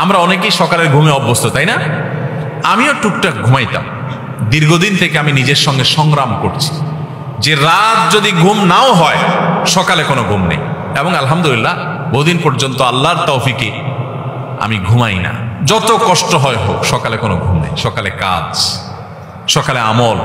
আমরা অনেকেই সকালের ঘুমে অভ্যস্ত, তাই না? আমিও টুকটাক ঘুমাইতাম। দীর্ঘদিন থেকে আমি নিজের সঙ্গে সংগ্রাম করছি যে রাত যদি ঘুম নাও হয় সকালে কোনো ঘুম নেই, এবং আলহামদুলিল্লাহ বহুদিন পর্যন্ত আল্লাহর তৌফিকে আমি ঘুমাই না। যত কষ্ট হয় হোক সকালে কোনো ঘুম নেই। সকালে কাজ, সকালে আমল,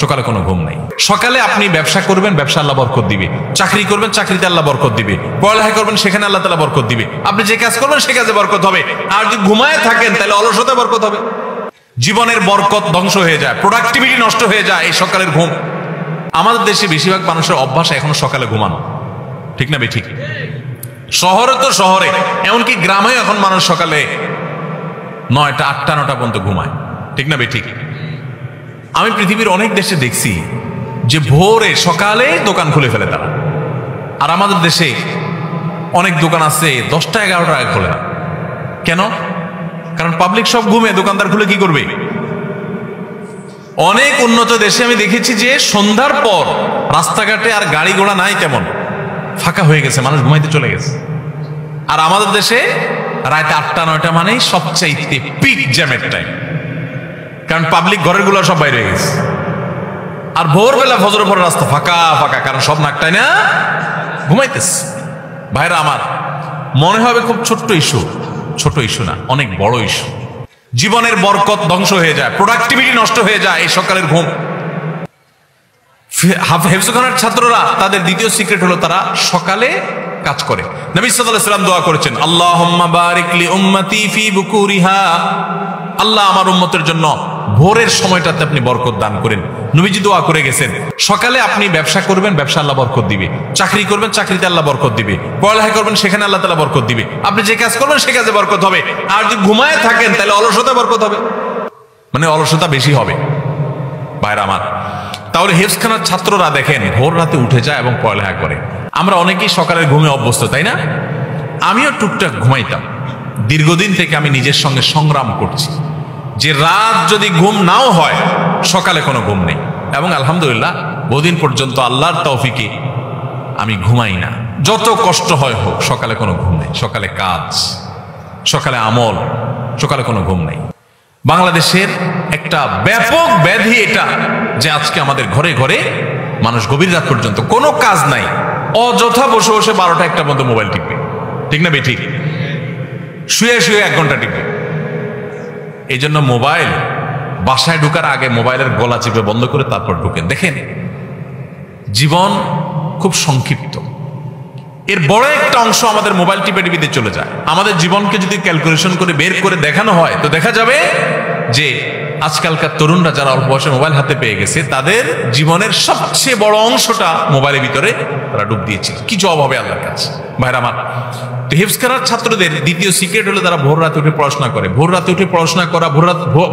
সকালে কোনো ঘুম নেই। সকালে আপনি ব্যবসা করবেন, ব্যবসা আল্লাহ বরকত দিবে। চাকরি করবেন, চাকরিতে আল্লাহ বরকত দিবে। পড়ালেখা করবেন, সেখানে আল্লাহ তাআলা বরকত দিবে। আপনি যে কাজ করবেন সে কাজে বরকত হবে। আর যদি ঘুমায় থাকেন তাহলে অলসতা বরকত হবে। জীবনের বরকত ধ্বংস হয়ে যায়, প্রোডাক্টিভিটি নষ্ট হয়ে যায় এই সকালের ঘুম। আমাদের দেশে বেশিরভাগ মানুষের অভ্যাস এখনো সকালে ঘুমানো, ঠিক না বেঠিক? শহরে তো শহরে, এমনকি গ্রামেও এখন মানুষ সকালে 9টা 8টা 9টা পর্যন্ত ঘুমায়, ঠিক না বেঠিক? আমি পৃথিবীর অনেক দেশে দেখছি যে ভোরে সকালে দোকান খুলে ফেলে তারা। আর আমাদের দেশে অনেক দোকান আছে 10টা 11টা আগে খোলে না। কেন? কারণ পাবলিক সব ঘুমে, দোকানদার খুলে কি করবে? অনেক উন্নত দেশে আমি দেখেছি যে সন্ধ্যার পর রাস্তাঘাটে আর গাড়ি ঘোড়া নাই, তেমন ফাঁকা হয়ে গেছে, মানুষ ঘুমাইতে চলে গেছে। আর আমাদের দেশে রাত 8টা 9টা মানেই সবচাইতে পিক জ্যামের টাইম, কারণ পাবলিক ঘরের গুলো সব বাইরে হয়ে গেছে। আর ভোরবেলা ফজরের পরে রাস্তা ফাঁকা ফাঁকা, কারণ সব নাকটাই না ঘুমাইতেছে। ভাইরা আমার, মনে হবে খুব ছোট্ট ইস্যু, ছোট ইস্যু না, অনেক বড় ইস্যু। জীবনের বরকত ধ্বংস হয়ে যায়, প্রোডাক্টিভিটি নষ্ট হয়ে যায় এই সকালের ঘুম। হেফজখানার ছাত্ররা তাদের দ্বিতীয় সিক্রেট হলো তারা সকালে কাজ করে। নবী সাল্লাল্লাহু আলাইহি ওয়াসাল্লাম দোয়া করেছেন, আল্লাহুম্মা বারিক লি উম্মতি ফি বুকুরিহা, আল্লাহ আমার উম্মতের জন্য ভোরের সময়টাতে আপনি বরকত দান করেন। নবীজি দোয়া করে গেছেন সকালে আপনি ব্যবসা করবেন, ব্যবসা আল্লাহ বরকত দিবে। চাকরি করবেন, চাকরিতে আল্লাহ বরকত দিবে। পড়ালেখা করবেন, সেখানে আল্লাহ তাআলা বরকত দিবে। আপনি যে কাজ করবেন সে কাজে বরকত হবে। আর যদি ঘুমায় থাকেন তাহলে অলসতা বরকত হবে, মানে অলসতা বেশি হবে। ভাইরা আমার, তাহলে হেফজখানার ছাত্ররা দেখেন ভোর রাতে উঠে যায় এবং পড়ালেখা করে। আমরা অনেকেই সকালের ঘুমে অভ্যস্ত, তাই না? আমিও টুকটাক ঘুমাইতাম। দীর্ঘদিন থেকে আমি নিজের সঙ্গে সংগ্রাম করছি যে রাত যদি ঘুম নাও হয় সকালে কোনো ঘুম নেই, এবং আলহামদুলিল্লাহ বহুদিন পর্যন্ত আল্লাহর তৌফিকে আমি ঘুমাই না। যত কষ্ট হয় হোক সকালে কোনো ঘুম নেই। সকালে কাজ, সকালে আমল, সকালে কোনো ঘুম নেই। বাংলাদেশের একটা ব্যাপক ব্যাধি এটা যে আজকে আমাদের ঘরে ঘরে মানুষ গভীর রাত পর্যন্ত কোনো কাজ নাই, অযথা বসে বসে 12টা 1টা পর্যন্ত মোবাইল টিপবে, ঠিক না বেঠিক? শুয়ে শুয়ে 1 ঘন্টা টিপবে। এই জন্য মোবাইল বাসায় ঢুকার আগে মোবাইলের গলা চিপে বন্ধ করে তারপর ঢুকেন। দেখেন জীবন খুব সংক্ষিপ্ত, এর বড় একটা অংশ আমাদের মোবাইল টিপে টিপিতে চলে যায়। আমাদের জীবনকে যদি ক্যালকুলেশন করে বের করে দেখানো হয় তো দেখা যাবে যে আজকালকার তরুণরা যারা অল্প বয়সে মোবাইল হাতে পেয়ে গেছে তাদের জীবনের সবচেয়ে বড় অংশটা মোবাইলের ভিতরে তারা ডুব দিয়েছে। কি জবাব হবে আল্লাহর কাছে? ভাইরা আমার, তো হেফজখানার ছাত্রদের দ্বিতীয় সিক্রেট হলো তারা ভোর রাতে উঠে পড়াশোনা করে। ভোর রাতে উঠে পড়াশোনা করা,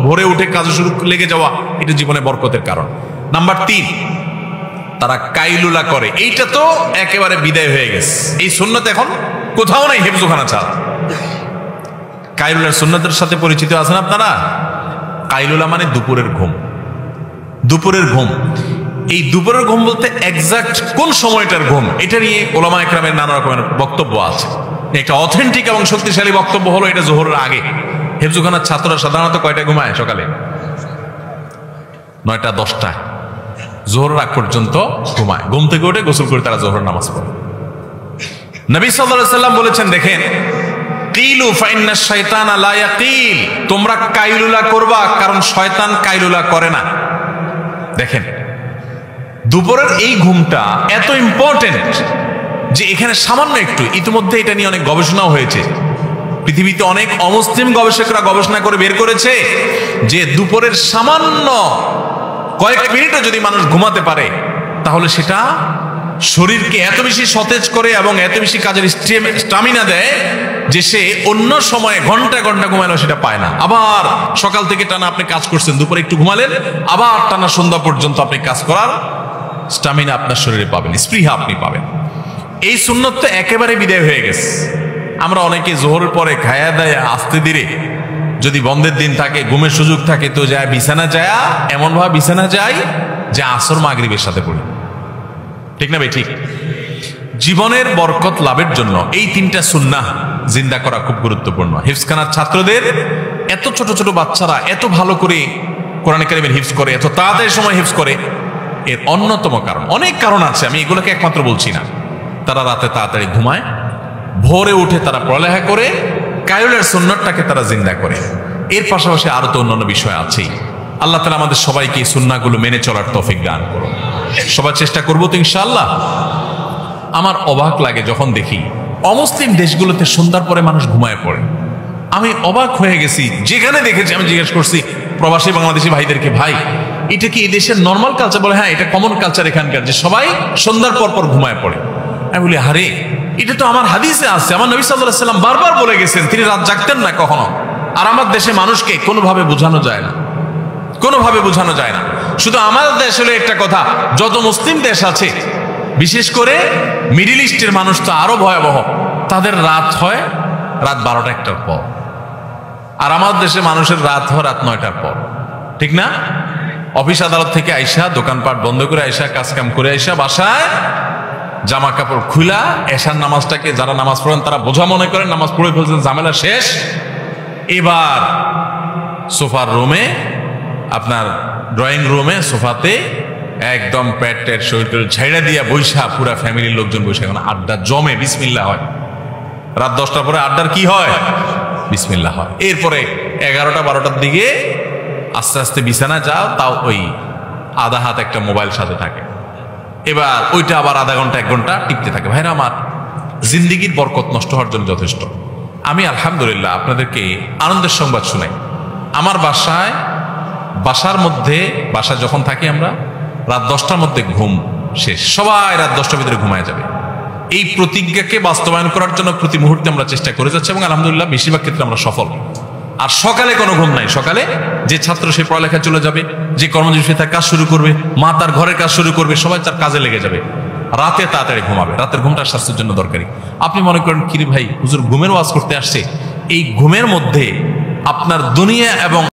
ভোরে উঠে কাজে শুরু লেগে যাওয়া, এটা জীবনে বরকতের কারণ। নাম্বার 3, তারা কাইলুলা করে। এইটা তো একেবারে বিদায় হয়ে গেছে, এই সুন্নত এখন কোথাও নাই হেফজখানা ছাড়া। কাইলুলার সুন্নতের সাথে পরিচিত আছেন আপনারা? কাইলুলা মানে দুপুরের ঘুম। দুপুরের ঘুম, এই দুপুরের ঘুম বলতে এক্সাক্ট কোন সময়টার ঘুম, এটা নিয়ে ওলামা একরামের নানা রকমের বক্তব্য আছে। একটা অথেন্টিক এবং শক্তিশালী বক্তব্য হলো এটা জোহরের আগে। হেফজখানার ছাত্ররা সাধারণত কয়টায় ঘুমায়? সকালে 9টা 10টা, জোহরের আগ পর্যন্ত ঘুমায়। ঘুম থেকে উঠে গোসল করে তারা জোহরের নামাজ পড়ে। নবী সাল্লাল্লাহু আলাইহি ওয়াসাল্লাম বলেছেন, দেখেন কিলু ফাইন্না শাইতানা লা ইয়াকিল, তোমরা কাইলুলা করবা কারণ শয়তান কাইলুলা করে না। দেখেন দুপুরের এই ঘুমটা এত ইম্পর্টেন্ট যে এখানে সামান্য একটু, ইতিমধ্যে এটা নিয়ে অনেক গবেষণাও হয়েছে। পৃথিবীতে অনেক অমুসলিম গবেষকরা গবেষণা করে বের করেছে যে দুপুরের সামান্য কয়েক মিনিটও যদি মানুষ ঘুমাতে পারে তাহলে সেটা শরীরকে এত বেশি সতেজ করে এবং এত বেশি কাজের স্টামিনা দেয় যে সে অন্য সময়ে ঘন্টা ঘন্টা ঘুমালেও সেটা পায় না। আবার সকাল থেকে টানা আপনি কাজ করছেন, দুপুরে একটু ঘুমালেন, আবার টানা সন্ধ্যা পর্যন্ত আপনি কাজ করার স্টামিনা আপনার শরীরে পাবেন, স্পৃহা আপনি পাবেন। এই সুন্নত তো একেবারে বিদায় হয়ে গেছে। আমরা অনেকে জোহরের পরে খায়া দেয় আস্তে ধীরে, যদি বন্ধের দিন থাকে, ঘুমের সুযোগ থাকে তো যায় বিছানা যায়, এমন ভাবে বিছানা যায় যে আসর মাগরিবের সাথে পড়ি, ঠিক না ভাই? ঠিক। জীবনের বরকত লাভের জন্য এই 3টা সুন্নাহ জিন্দা করা খুব গুরুত্বপূর্ণ। হিফজখানার ছাত্রদের এত ছোট ছোট বাচ্চারা এত ভালো করে কোরআন কারীমের হিফজ করে, এত তাড়াতাড়ি সময় হিফজ করে, এর অন্যতম কারণ, অনেক কারণ আছে, আমি এগুলোকে একমাত্র বলছি না। তারা রাতে তাড়াতাড়ি ঘুমায়, ভোরে উঠে তারা পড়ালেখা করে, কায়রুলের সুন্নাতটাকে তারা জিন্দা করে। এর পাশাপাশি আরো তো অন্যান্য বিষয় আছেই। আল্লাহ তাআলা আমাদের সবাইকে এই সুন্নাহগুলো মেনে চলার তৌফিক দান করুন। সবাই চেষ্টা করবো তো ইনশাআল্লাহ। আমার অবাক লাগে যখন দেখি অমুসলিম দেশগুলোতে সন্ধ্যার পরে মানুষ ঘুমায় পড়ে। আমি অবাক হয়ে গেছি, যেখানে দেখেছি আমি জিজ্ঞেস করছি প্রবাসী বাংলাদেশি ভাইদেরকে, ভাই এটা কি এই দেশের নর্মাল কালচার? বলে হ্যাঁ, এটা কমন কালচার এখানকার, যে সবাই সন্ধ্যার পর পর ঘুমায় পড়ে। আমি বলি আরে এটা তো আমার হাদিসে আছে, আমার নবী সাল্লাল্লাহু আলাইহি ওয়াসাল্লাম বারবার বলে গেছেন, তিনি রাত জাগতেন না কখনো। আর আমার দেশে মানুষকে কোনোভাবে বোঝানো যায় না, কোনোভাবে বোঝানো যায় না। শুধু আমার দেশ হলে একটা কথা, যত মুসলিম দেশ আছে বিশেষ করে মিডিল ইস্টের মানুষ তো আরো ভয়াবহ, তাদের রাত হয় রাত 12টা-1টার পর, আর আমার দেশে মানুষের রাত হয় রাত 9টার পর, ঠিক না? অফিস আদালত থেকে আইসা, দোকানপাট বন্ধ করে আইসা, কাজ কাম করে আইসা বাসায় জামা কাপড় খুলা এশার নামাজটাকে যারা নামাজ পড়েন তারা বোঝা মনে করেন নামাজ পড়ে ফেলছেন, ঝামেলা শেষ। এবার সোফার রুমে, আপনার ড্রয়িং রুমে সোফাতে একদম পেটের শরীর ঝাইড়া দিয়া বৈশা, পুরা ফ্যামিলির লোকজন বৈশা এখন আড্ডা জমে, বিসমিল্লাহ হয়। রাত 10টার পরে আড্ডার কি হয়? বিসমিল্লাহ হয়। এরপরে 11টা-12টার দিকে আস্তে আস্তে বিছানা যাও, তাও ওই আধা হাত একটা মোবাইল সাথে থাকে। এবার ওইটা আবার আধা ঘন্টা 1 ঘন্টা টিকতে থাকে। ভাইরা আমার, জিন্দিগির বরকত নষ্ট হওয়ার জন্য যথেষ্ট। আমি আলহামদুলিল্লাহ আপনাদেরকে আনন্দের সংবাদ শুনাই। আমার বাসার মধ্যে যখন থাকি আমরা, রাত 10টার মধ্যে ঘুম শেষ, সবাই রাত 10টার ভিতরে ঘুমায় যাবে। এই প্রতিজ্ঞাকে বাস্তবায়ন করার জন্য প্রতি মুহূর্তে আমরা চেষ্টা করে যাচ্ছি এবং আলহামদুলিল্লাহ বেশিরভাগ ক্ষেত্রে আমরা সফল। আর সকালে কোনো ঘুম নাই। সকালে যে ছাত্র সে পড়ালেখা চলে যাবে, যে কর্মজীবী তার কাজ শুরু করবে, মা তার ঘরের কাজ শুরু করবে, সবাই তার কাজে লেগে যাবে। রাতে তাড়াতাড়ি ঘুমাবে। রাতের ঘুমটা স্বাস্থ্যের জন্য দরকারি। আপনি মনে করেন কিরে ভাই হুজুর ঘুমের ওয়াজ করতে আসছে, এই ঘুমের মধ্যে আপনার দুনিয়া এবং